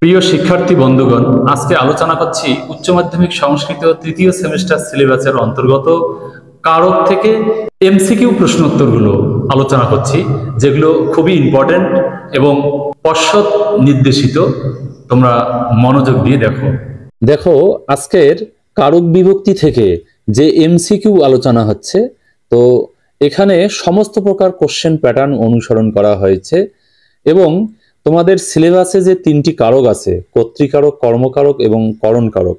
প্রিয় শিক্ষার্থী বন্ধুগণ, আজকে আলোচনা করছি উচ্চ মাধ্যমিক সংস্কৃত তৃতীয় সেমিস্টার সিলেবাসের অন্তর্গত কারক থেকে এমসিকিউ প্রশ্নোত্তরগুলো আলোচনা করছি, যেগুলো খুবই ইম্পর্টেন্ট এবং পর্ষদ নির্দেশিত। তোমরা মনোযোগ দিয়ে দেখো। দেখো, আজকের কারক বিভক্তি থেকে যে এমসিকিউ আলোচনা হচ্ছে, তো এখানে সমস্ত প্রকার কোশ্চেন প্যাটার্ন অনুসরণ করা হয়েছে এবং তোমাদের সিলেবাসে যে তিনটি কারক আছে, কর্তৃকারক, কর্মকারক এবং করণকারক,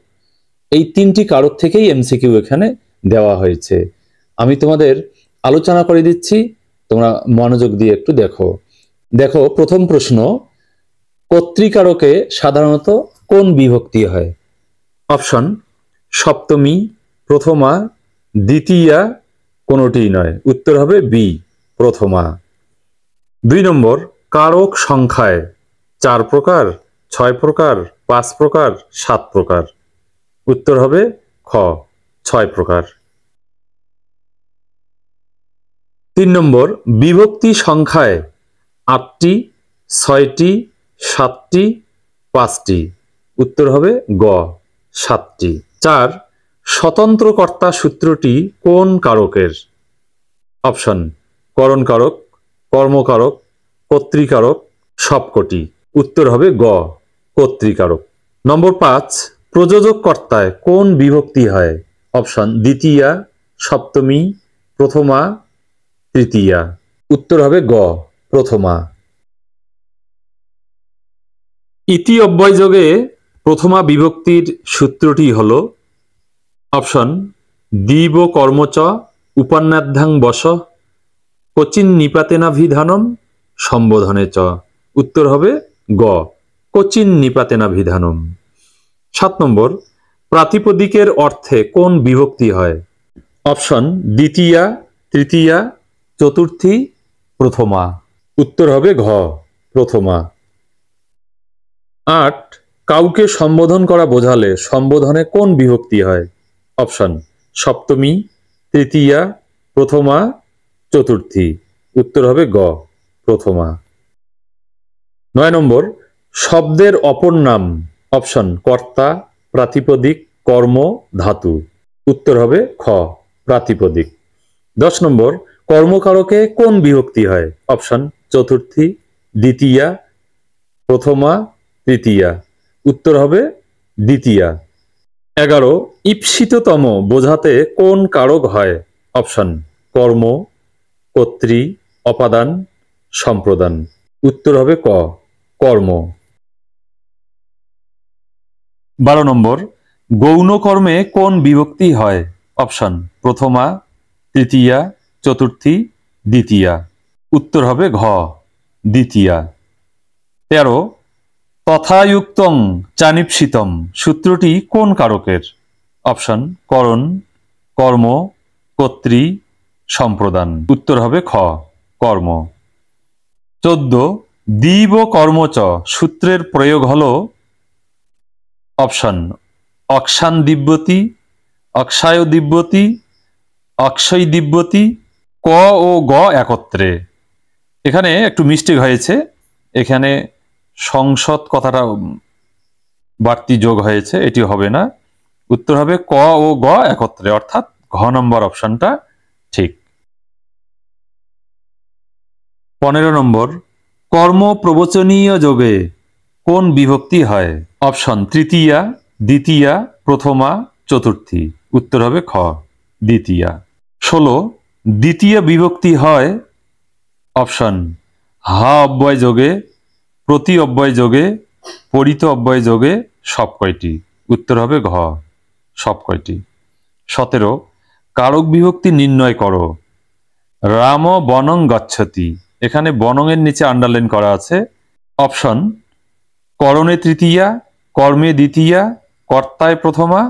এই তিনটি কারক থেকেই এমসিকিউ এখানে দেওয়া হয়েছে। আমি তোমাদের আলোচনা করে দিচ্ছি, তোমরা মনোযোগ দিয়ে একটু দেখো। দেখো, প্রথম প্রশ্ন, কর্তৃকারকে সাধারণত কোন বিভক্তি হয়? অপশন: সপ্তমী, প্রথমা, দ্বিতীয়া, কোনোটিই নয়। উত্তর হবে বি, প্রথমা। 2 নম্বর, কারক সংখ্যায় 4 প্রকার, 6 প্রকার, 5 প্রকার, 7 প্রকার। উত্তর হবে খ, 6 প্রকার। 3 নম্বর, বিভক্তি সংখ্যায় 8টি, 6টি, 7টি, 5টি। উত্তর হবে গ, 7টি। 4, স্বতন্ত্র কর্তা সূত্রটি কোন কারকের? অপশন: করণকারক, কর্মকারক, কর্তৃকারক, সবকটি। উত্তর হবে গ, কর্তৃকারক। নম্বর 5, প্রযোজক কর্তায় কোন বিভক্তি হয়? অপশন: দ্বিতীয়া, সপ্তমী, প্রথমা, তৃতীয়া। উত্তর হবে গ, প্রথমা। ইতি অব্যয়যোগে প্রথমা বিভক্তির সূত্রটি হল অপশন: দিব কর্মচ উপন্যাধ্যাং বস কোচিন নিপাতেনাভিধানম সম্বোধনে চ। উত্তর হবে গ, কোচিন নিপাতেনাভিধানম। 7 নম্বর, প্রাতিপদিকের অর্থে কোন বিভক্তি হয়? অপশন: দ্বিতীয়া, তৃতীয়া, চতুর্থী, প্রথমা। উত্তর হবে ঘ, প্রথমা। 8, কাউকে সম্বোধন করা বোঝালে সম্বোধনে কোন বিভক্তি হয়? অপশন: সপ্তমী, তৃতীয়া, প্রথমা, চতুর্থী। উত্তর হবে গ, প্রথমা। 9 নম্বর, শব্দের অপর নাম? অপশন: কর্তা, প্রাতিপদিক, কর্ম, ধাতু। উত্তর হবে খ, প্রাতিপদিক। 10 নম্বর, কর্মকারকে কোন বিভক্তি হয়? অপশন: চতুর্থী, দ্বিতীয়া, প্রথমা, তৃতীয়া। উত্তর হবে দ্বিতীয়া। 11, ঈপ্সিততম বোঝাতে কোন কারক হয়? অপশন: কর্ম, কর্তৃ, অপাদান, সম্প্রদান। উত্তর হবে ক, কর্ম। 12 নম্বর, গৌণ কর্মে কোন বিভক্তি হয়? অপশন: প্রথমা, তৃতীয়া, চতুর্থী, দ্বিতীয়া। উত্তর হবে ঘ, দ্বিতীয়া। 13, তথায়ুক্তং চানিপ্সিতম সূত্রটি কোন কারকের? অপশন: করণ, কর্ম, কর্তৃ, সম্প্রদান। উত্তর হবে খ, কর্ম। 14, দিব কর্মচ সূত্রের প্রয়োগ হল অপশন: অক্সান দিব্যতি, অক্ষায় দিব্যতি, অক্ষয় দিব্যতি, ক ও গ একত্রে। এখানে একটু মিস্টেক হয়েছে, এখানে সংসদ কথাটা বাড়তি যোগ হয়েছে, এটি হবে না। উত্তর হবে ক ও গ একত্রে, অর্থাৎ ঘ নম্বর অপশনটা ঠিক। 15 নম্বর, কর্ম প্রবচনীয় যোগে কোন বিভক্তি হয়? অপশন: তৃতীয়া, দ্বিতীয়া, প্রথমা, চতুর্থী। উত্তর হবে খ, দ্বিতীয়া। 16, দ্বিতীয় বিভক্তি হয় অপশন: হা অব্যয় যোগে, প্রতি অব্যয় যোগে, পরিত অব্যয় যোগে, সব কয়টি। উত্তর হবে ঘ, সব কয়টি। 17, কারক বিভক্তি নির্ণয় করো। রাম বনং গচ্ছতি, এখানে বনং এর নিচে আন্ডারলাইন করা আছে। অপশন: করণে তৃতীয়া, কর্মে দ্বিতীয়া, কর্তায় প্রথমা,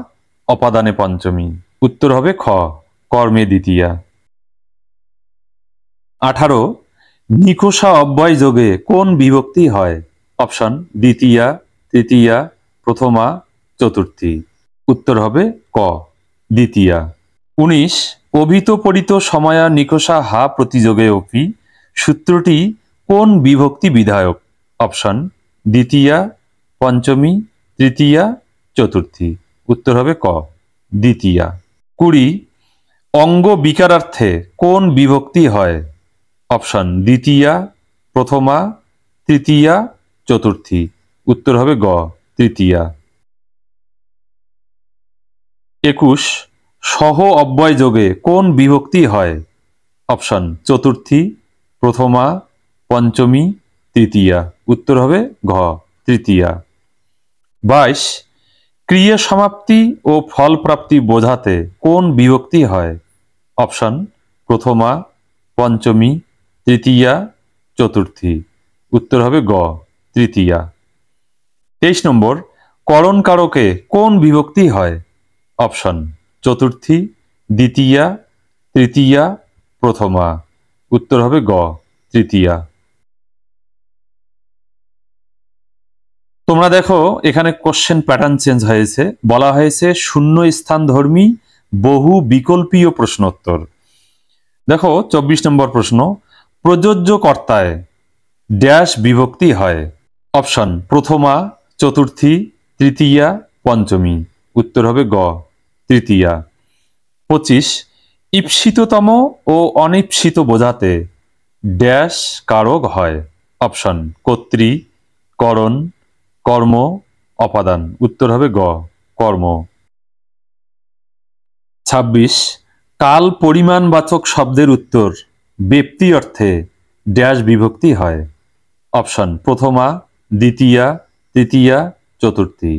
অপাদানে পঞ্চমী। উত্তর হবে খ, কর্মে দ্বিতীয়া। 18, নিকষা অব্যয় যোগে কোন বিভক্তি হয়? অপশন: দ্বিতীয়া, তৃতীয়া, প্রথমা, চতুর্থী। উত্তর হবে ক, দ্বিতীয়া। 19, অভিত পরিত সময়া নিকষা হা প্রতিযোগে অপি সূত্রটি কোন বিভক্তি বিধায়ক? অপশন: দ্বিতীয়া, পঞ্চমী, তৃতীয়া, চতুর্থী। উত্তর হবে ক, দ্বিতীয়া। 20, অঙ্গ বিকারার্থে কোন বিভক্তি হয়? অপশন দ্বিতীয়া, প্রথমা, তৃতীয়া, চতুর্থী। উত্তর হবে গ, তৃতীয়া। 21, সহ অব্যয় যোগে কোন বিভক্তি হয়? অপশন চতুর্থী, প্রথমা, পঞ্চমী, তৃতীয়া। উত্তর হবে ঘ, তৃতীয়া। 22, ক্রিয়া সমাপ্তি ও ফল প্রাপ্তি বোঝাতে কোন বিভক্তি হয়? অপশন প্রথমা, পঞ্চমী, তৃতীয়া, চতুর্থী। উত্তর হবে গ, তৃতীয়া। 23 নম্বর, করণ কারকে কোন বিভক্তি হয়? অপশন চতুর্থী, দ্বিতীয়া, তৃতীয়া, প্রথমা। উত্তর হবে গ, তৃতীয়া। তোমরা দেখো এখানে কোশ্চেন প্যাটার্ন চেঞ্জ হয়েছে। বলা হয়েছে শূন্য স্থান ধর্মী বহু বিকল্পীয় প্রশ্নোত্তর। দেখো 24 নম্বর প্রশ্ন, প্রযোজ্য কর্তায় ড্যাশ বিভক্তি হয়? অপশন প্রথমা, চতুর্থী, তৃতীয়া, পঞ্চমী। উত্তর হবে গ, তৃতীয়া। 25, ঈপ্সিততম ও অনীপ্সিত বোঝাতে ড্যাশ কারক হয়? অপশন কর্তৃ, করণ, কর্ম, অপাদান। উত্তর হবে গ, কর্ম। 26, কাল পরিমাণবাচক শব্দের উত্তর ব্যক্তি অর্থে ড্যাশ বিভক্তি হয়? অপশন প্রথমা, দ্বিতীয়া, তৃতীয়া, চতুর্থী।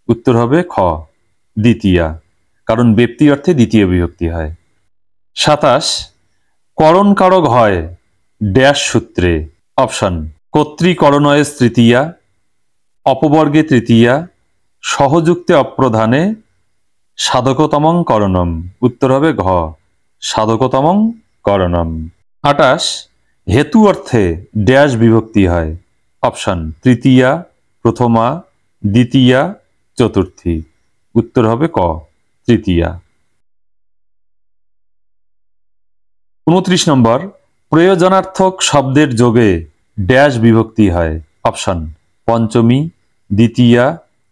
উত্তর হবে খ, দ্বিতীয়া, কারণ ব্যক্তি অর্থে দ্বিতীয় বিভক্তি হয়। 27, করণ কারক হয় ড্যাশ সূত্রে? অপশন কর্তৃকরণয়ে তৃতীয়া, অপবর্গে তৃতীয়া, সহযুক্তে অপ্রধানে, সাধকতমং করণম। উত্তর হবে ঘ, সাধকতমং করণম। 28, হেতু অর্থে ড্যাশ বিভক্তি হয়? অপশন তৃতীয়া, প্রথমা, দ্বিতীয়া, চতুর্থী। উত্তর হবে ক, তৃতীয়া। 29 নম্বর, প্রয়োজনার্থক শব্দের যোগে ড্যাশ বিভক্তি হয়? অপশন পঞ্চমী, দ্বিতীয়া,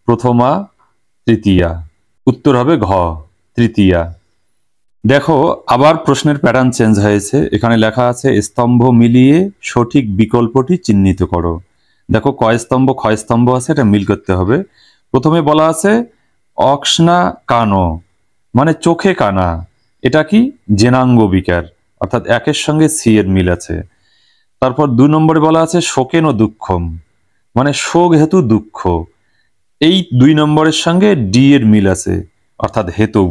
প্রথমা, তৃতীয়া। উত্তর হবে ঘ, তৃতীয়া। দেখো আবার প্রশ্নের প্যাটার্ন চেঞ্জ হয়েছে। এখানে লেখা আছে স্তম্ভ মিলিয়ে সঠিক বিকল্পটি চিহ্নিত করো। দেখো কয় স্তম্ভ ক্ষয় স্তম্ভ আছে, এটা মিল করতে হবে। প্রথমে বলা আছে অক্সনা কানো, মানে চোখে কানা। এটা কি? জেনাঙ্গ বিকার, অর্থাৎ একের সঙ্গে সি এর মিল আছে। তারপর 2 নম্বরে বলা আছে শোকেন ও দুঃখম, মানে শোক হেতু দুঃখ। এই 2 নম্বরের সঙ্গে ডি এর মিল আছে, অর্থাৎ হেতু।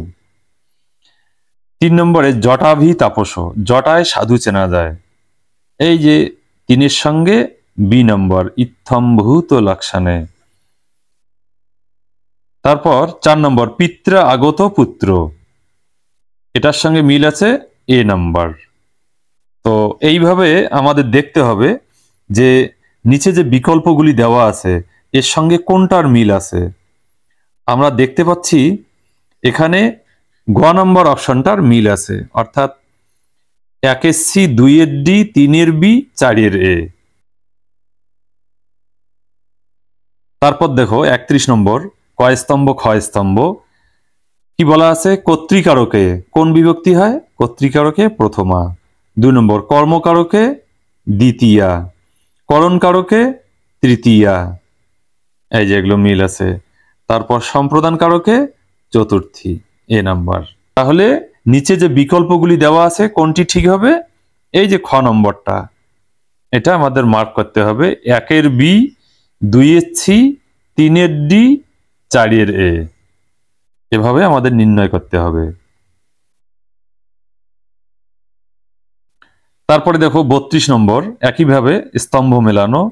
3 নম্বরে জটাভি তাপস, জটায় সাধু চেনা যায়। এই যে 3 সঙ্গে বি নম্বর ইত্থম্ভূত লক্ষণে। তারপর 4 নম্বর পিত্রা আগত পুত্র, এটার সঙ্গে মিল আছে এ নাম্বার। তো এইভাবে আমাদের দেখতে হবে যে নিচে যে বিকল্পগুলি দেওয়া আছে এর সঙ্গে কোনটার মিল আছে। আমরা দেখতে পাচ্ছি এখানে গ নম্বর অপশনটার মিল আছে, অর্থাৎ 1 সি, 2 ডি, 3 বি, 4 এ। তারপর দেখো 31 নম্বর কয় স্তম্ভ ক্ষয় স্তম্ভ। কি বলা আছে? কর্তৃকারকে কোন বিভক্তি হয়? কর্তৃকারকে প্রথমা। 2 নম্বর কর্মকারকে দ্বিতীয়া, করণ কারকে তৃতীয়া। এই যে এগুলো মিল আছে। তারপর সম্প্রদান কারকে চতুর্থী, এ নাম্বার। তাহলে নিচে যে বিকল্পগুলি দেওয়া আছে কোনটি ঠিক হবে? এই যে খ নম্বরটা, এটা আমাদের মার্ক করতে হবে। 1 বি, 2 সি, 3 ডি, 4 এ। এভাবে আমাদের নির্ণয় করতে হবে। তারপরে দেখো 32 নম্বর, একইভাবে স্তম্ভ মেলানো।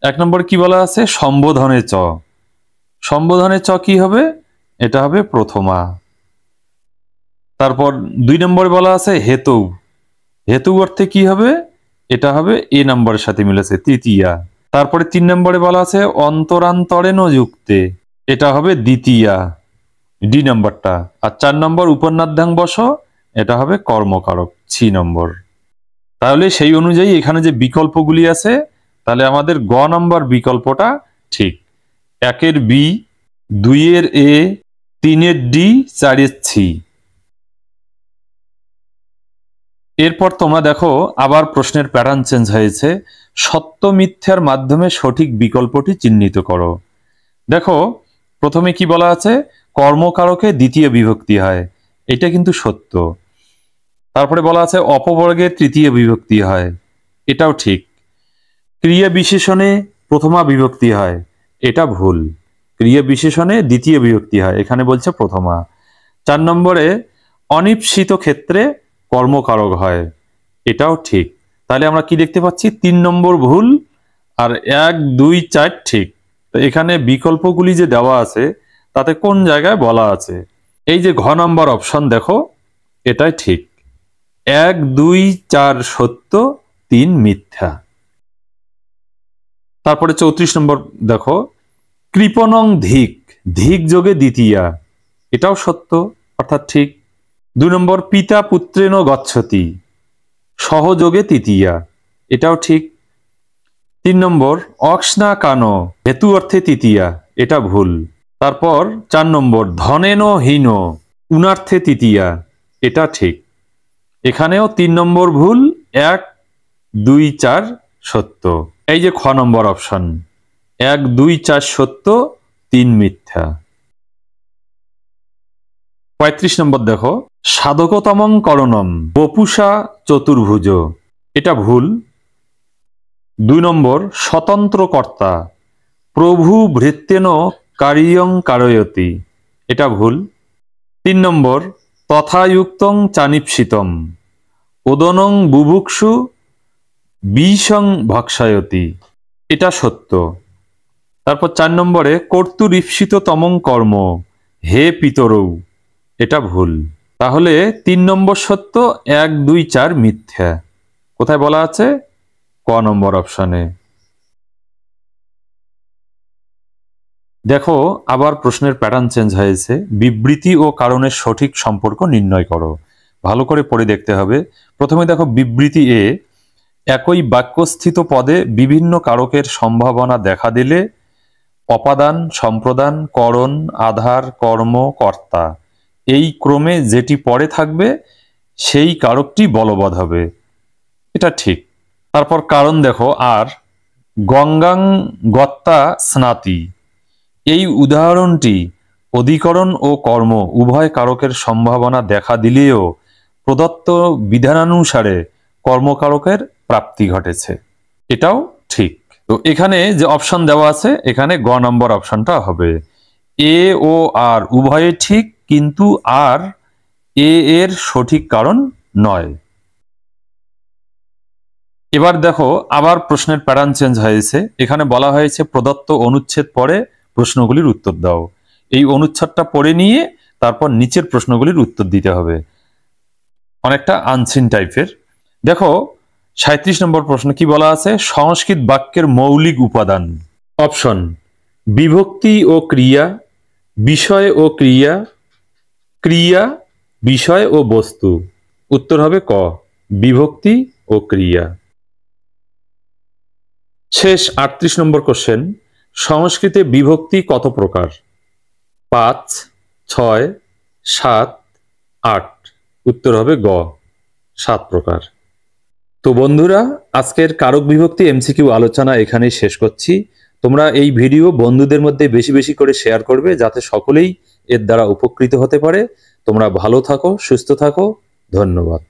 1 নম্বর কি বলা আছে? সম্বোধনে চ। সম্বোধনে চ কি হবে? এটা হবে প্রথমা। তারপর 2 নম্বরে বলা আছে হেতু। হেতু অর্থে কি হবে? এটা হবে এ নাম্বারের সাথে মিলেছে, তৃতীয়া। তারপরে 3 নম্বরে বলা আছে অন্তরান্তরেণ যুক্তে, এটা হবে দ্বিতীয়া, ডি নাম্বারটা। আর 4 নম্বর উপন্যাধ্যাং বস, এটা হবে কর্মকারক, 6 নম্বর। তাহলে সেই অনুযায়ী এখানে যে বিকল্পগুলি আছে, তাহলে আমাদের গ নম্বর বিকল্পটা ঠিক। 1-এর বি, 2-এর এ, 3-এর ডি, 4-এর সি। এরপর তোমরা দেখো আবার প্রশ্নের প্যাটার্ন চেঞ্জ হয়েছে। সত্য মিথ্যার মাধ্যমে সঠিক বিকল্পটি চিহ্নিত করো। দেখো প্রথমে কি বলা আছে, কর্মকারকে দ্বিতীয় বিভক্তি হয়, এটা কিন্তু সত্য। তারপরে বলা আছে অপবর্গে তৃতীয় বিভক্তি হয়, এটাও ঠিক। ক্রিয়া বিশেষণে প্রথমা বিভক্তি হয়, এটা ভুল। ক্রিয়া বিশেষণে দ্বিতীয় বিভক্তি হয়, এখানে বলছে প্রথমা। 4 নম্বরে অনিপ্সিত ক্ষেত্রে কর্মকারক হয়, এটাও ঠিক। তাহলে আমরা কি দেখতে পাচ্ছি, 3 নম্বর ভুল আর 1, 2, 4 ঠিক। তো এখানে বিকল্পগুলি যে দেওয়া আছে তাতে কোন জায়গায় বলা আছে, এই যে ঘ নম্বর অপশন দেখো, এটাই ঠিক। 1, 2, 4 সত্য, 3 মিথ্যা। তারপরে 34 নম্বর দেখো, কৃপণং ধিক, ধিক যোগে দ্বিতীয়া, এটাও সত্য অর্থাৎ ঠিক। 2 নম্বর পিতা পুত্রেণ গচ্ছতি, সহযোগে তৃতীয়া, এটাও ঠিক। 3 নম্বর অক্সনা কানো, হেতু অর্থে তৃতীয়া, এটা ভুল। তারপর 4 নম্বর ধনেন হীন, উনার্থে তৃতীয়া, এটা ঠিক। এখানেও 3 নম্বর ভুল, 1, 2, 4 সত্য। এই যে খ নম্বর অপশন, 1, 2, 4 সত্য, 3 মিথ্যা। 35 নম্বর দেখো, সাধকতমং করণম বপুষা চতুর্ভুজ, এটা ভুল। 2 নম্বর স্বতন্ত্র কর্তা প্রভু ভৃত্যেন কারিয়ং কারয়তি, এটা ভুল। 3 নম্বর তথাযুক্তং চানিপসিতম ওদনং বুভুক্ষু বিষং ভক্ষায়তি, এটা সত্য। তারপর 4 নম্বরে কর্তুরীপ্সিত তমং কর্ম হে পিতরৌ, এটা ভুল। তাহলে 3 নম্বর সত্য, 1, 2, 4 মিথ্যা। কোথায় বলা আছে, ক নম্বর অপশনে। দেখো আবার প্রশ্নের প্যাটার্ন চেঞ্জ হয়েছে। বিবৃতি ও কারণের সঠিক সম্পর্ক নির্ণয় করো। ভালো করে পড়ে দেখতে হবে। প্রথমে দেখো বিবৃতি এ, একই বাক্যস্থিত পদে বিভিন্ন কারকের সম্ভাবনা দেখা দিলে অপাদান, সম্প্রদান, করণ, আধার, কর্ম, কর্তা এই ক্রমে যেটি পরে থাকবে সেই কারকটি বলবৎ হবে, এটা ঠিক। তারপর কারণ দেখো, আর গঙ্গাং গত্তা স্নাতি, এই উদাহরণটি অধিকরণ ও কর্ম উভয় কারকের সম্ভাবনা দেখা দিলেও প্রদত্ত বিধানানুসারে কর্মকারকের প্রাপ্তি ঘটেছে, এটাও ঠিক। তো এখানে যে অপশন দেওয়া আছে, এখানে গ নম্বর অপশনটা হবে। এ ও আর উভয়ে ঠিক, কিন্তু আর এ এর সঠিক কারণ নয়। এবার দেখো আবার প্রশ্নের প্যাটার্ন চেঞ্জ হয়েছে। এখানে বলা হয়েছে প্রদত্ত অনুচ্ছেদ পড়ে প্রশ্নগুলির উত্তর দাও। এই অনুচ্ছেদটা পড়ে নিয়ে তারপর নিচের প্রশ্নগুলির উত্তর দিতে হবে, অনেকটা আনসিন টাইপের। দেখো 37 নম্বর প্রশ্ন কি বলা আছে, সংস্কৃত বাক্যের মৌলিক উপাদান। অপশন বিভক্তি ও ক্রিয়া, বিষয় ও ক্রিয়া, ক্রিয়া, বিষয় ও বস্তু। উত্তর হবে ক, বিভক্তি ও ক্রিয়া। শেষ 38 নম্বর কোশ্চেন, সংস্কৃতে বিভক্তি কত প্রকার? 5, 6, 7, 8। উত্তর হবে গ, 7 প্রকার। তো বন্ধুরা, আজকের কারক বিভক্তি এমসিকিউ আলোচনা এখানেই শেষ করছি। তোমরা এই ভিডিও বন্ধুদের মধ্যে বেশি বেশি করে শেয়ার করবে, যাতে সকলেই এর দ্বারা উপকৃত হতে পারে। তোমরা ভালো থাকো, সুস্থ থাকো, ধন্যবাদ।